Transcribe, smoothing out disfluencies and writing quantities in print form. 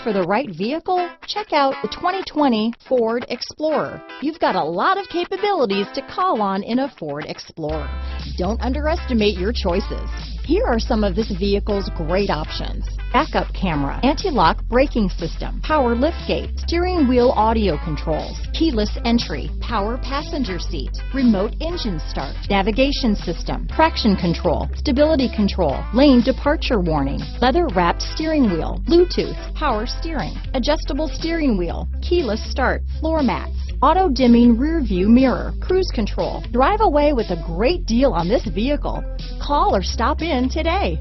for the right vehicle? Check out the 2020 Ford Explorer. You've got a lot of capabilities to call on in a Ford Explorer. Don't underestimate your choices. Here are some of this vehicle's great options: backup camera, anti-lock braking system, power liftgate, steering wheel audio controls, keyless entry, power passenger seat, remote engine start, navigation system, traction control, stability control, lane departure warning, leather-wrapped steering wheel, Bluetooth, power steering, adjustable steering wheel, keyless start, floor mats, auto-dimming rear view mirror, cruise control. Drive away with a great deal on this vehicle. Call or stop in today.